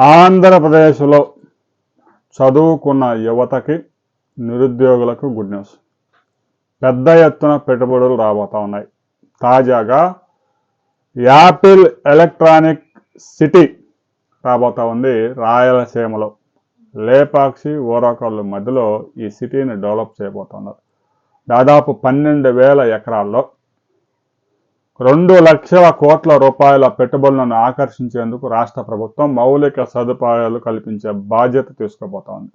ఆంధ్రప్రదేశ్లో చదువుకున్న యువతకి నిరుద్యోగులకు గుడ్ న్యూస్. పెద్ద ఎత్తున పెట్టుబడులు రాబోతా ఉన్నాయి. తాజాగా యాపిల్ ఎలక్ట్రానిక్ సిటీ రాబోతా ఉంది రాయలసీమలో. లేపాక్షి ఓరాకల్లు మధ్యలో ఈ సిటీని డెవలప్ చేయబోతున్నారు. దాదాపు 12,000 ఎకరాల్లో 2 లక్షల కోట్ల రూపాయల పెట్టుబడులను ఆకర్షించేందుకు రాష్ట్ర ప్రభుత్వం మౌలిక సదుపాయాలు కల్పించే బాధ్యత తీసుకోబోతోంది.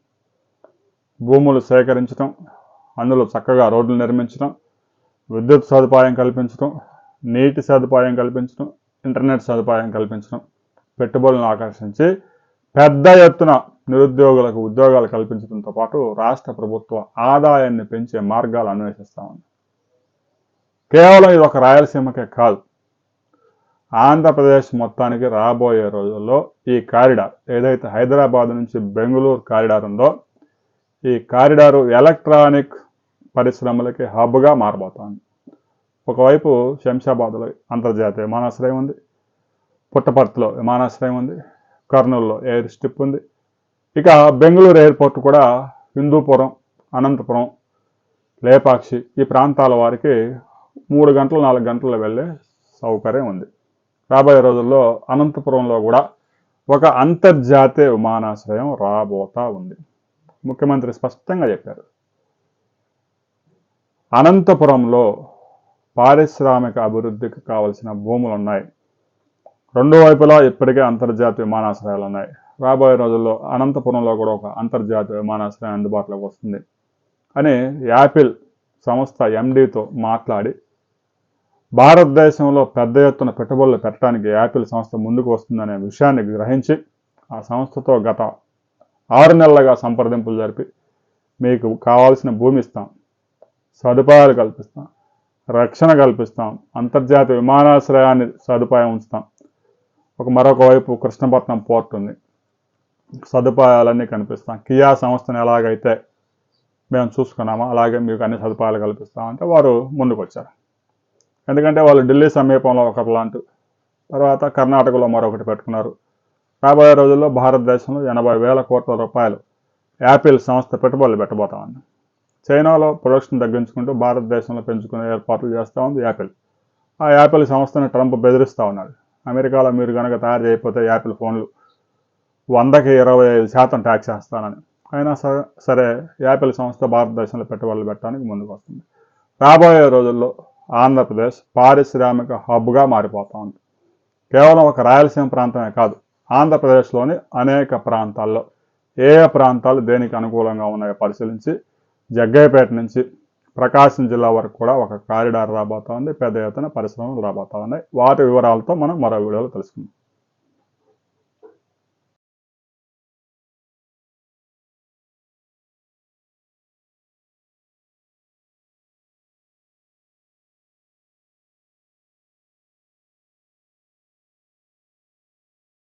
భూములు సేకరించడం, అందులో చక్కగా రోడ్లు నిర్మించడం, విద్యుత్ సదుపాయం కల్పించడం, నీటి సదుపాయం కల్పించడం, ఇంటర్నెట్ సదుపాయం కల్పించడం, పెట్టుబడులను ఆకర్షించి పెద్ద ఎత్తున నిరుద్యోగులకు ఉద్యోగాలు కల్పించడంతో పాటు రాష్ట్ర ప్రభుత్వ ఆదాయాన్ని పెంచే మార్గాలు అన్వేషిస్తా ఉంది. కేవలం ఇది ఒక రాయలసీమకే కాదు, ఆంధ్రప్రదేశ్ మొత్తానికి రాబోయే రోజుల్లో ఈ కారిడార్ ఏదైతే హైదరాబాద్ నుంచి బెంగళూరు కారిడార్ ఉందో, ఈ కారిడారు ఎలక్ట్రానిక్ పరిశ్రమలకి హబ్గా మారబోతోంది. ఒకవైపు శంషాబాద్లో అంతర్జాతీయ విమానాశ్రయం ఉంది, పుట్టపర్తిలో విమానాశ్రయం ఉంది, కర్నూలులో ఎయిర్ స్ట్రిప్ ఉంది. ఇక బెంగళూరు ఎయిర్పోర్ట్ కూడా హిందూపురం, అనంతపురం, లేపాక్షి ఈ ప్రాంతాల వారికి 3 గంటలు 4 గంటల్లో వెళ్ళే సౌకర్యం ఉంది. రాబోయే రోజుల్లో అనంతపురంలో కూడా ఒక అంతర్జాతీయ విమానాశ్రయం రాబోతా ఉంది. ముఖ్యమంత్రి స్పష్టంగా చెప్పారు, అనంతపురంలో పారిశ్రామిక అభివృద్ధికి కావలసిన భూములు ఉన్నాయి, 2 వైపులా ఇప్పటికే అంతర్జాతీయ విమానాశ్రయాలు ఉన్నాయి. రాబోయే రోజుల్లో అనంతపురంలో కూడా ఒక అంతర్జాతీయ విమానాశ్రయం అందుబాటులోకి వస్తుంది అని యాపిల్ సంస్థ ఎండీతో మాట్లాడి, భారతదేశంలో పెద్ద ఎత్తున పెట్టుబడులు పెట్టడానికి యాపిల్ సంస్థ ముందుకు వస్తుందనే విషయాన్ని గ్రహించి ఆ సంస్థతో గత 6 నెలలుగా సంప్రదింపులు జరిపి, మీకు కావాల్సిన భూమి ఇస్తాం, సదుపాయాలు కల్పిస్తాం, రక్షణ కల్పిస్తాం, అంతర్జాతీయ విమానాశ్రయాన్ని సదుపాయం ఉంచుతాం, మరొక వైపు కృష్ణపట్నం పోర్ట్ ఉంది, సదుపాయాలన్నీ కనిపిస్తాం, కియా సంస్థను ఎలాగైతే మేము చూసుకున్నామో అలాగే మీకు అన్ని సదుపాయాలు కల్పిస్తామంటే వారు ముందుకు వచ్చారు. ఎందుకంటే వాళ్ళు ఢిల్లీ సమీపంలో ఒక ప్లాంట్, తర్వాత కర్ణాటకలో మరొకటి పెట్టుకున్నారు. రాబోయే రోజుల్లో భారతదేశంలో 80,000 కోట్ల రూపాయలు యాపిల్ సంస్థ పెట్టుబడులు పెట్టబోతా ఉంది. చైనాలో ప్రొడక్షన్ తగ్గించుకుంటూ భారతదేశంలో పెంచుకునే ఏర్పాట్లు చేస్తూ ఉంది యాపిల్. ఆ యాపిల్ సంస్థను ట్రంప్ బెదిరిస్తూ ఉన్నాడు. అమెరికాలో మీరు కనుక తయారు చేయకపోతే యాపిల్ ఫోన్లు 100కి 25% ట్యాక్స్ వేస్తానని. అయినా సరే యాపిల్ సంస్థ భారతదేశంలో పెట్టుబడులు పెట్టడానికి ముందుకు వస్తుంది. రాబోయే రోజుల్లో ఆంధ్రప్రదేశ్ పారిశ్రామిక హబ్గా మారిపోతా ఉంది. కేవలం ఒక రాయలసీమ ప్రాంతమే కాదు, ఆంధ్రప్రదేశ్లోని అనేక ప్రాంతాల్లో ఏ ప్రాంతాలు దేనికి అనుకూలంగా ఉన్నాయో పరిశీలించి జగ్గయ్యపేట నుంచి ప్రకాశం జిల్లా వరకు కూడా ఒక కారిడార్ రాబోతా ఉంది. పెద్ద ఎత్తున పరిశ్రమలు రాబోతా ఉన్నాయి. వాటి వివరాలతో మనం మరో వీడియోలో తెలుసుకుందాం.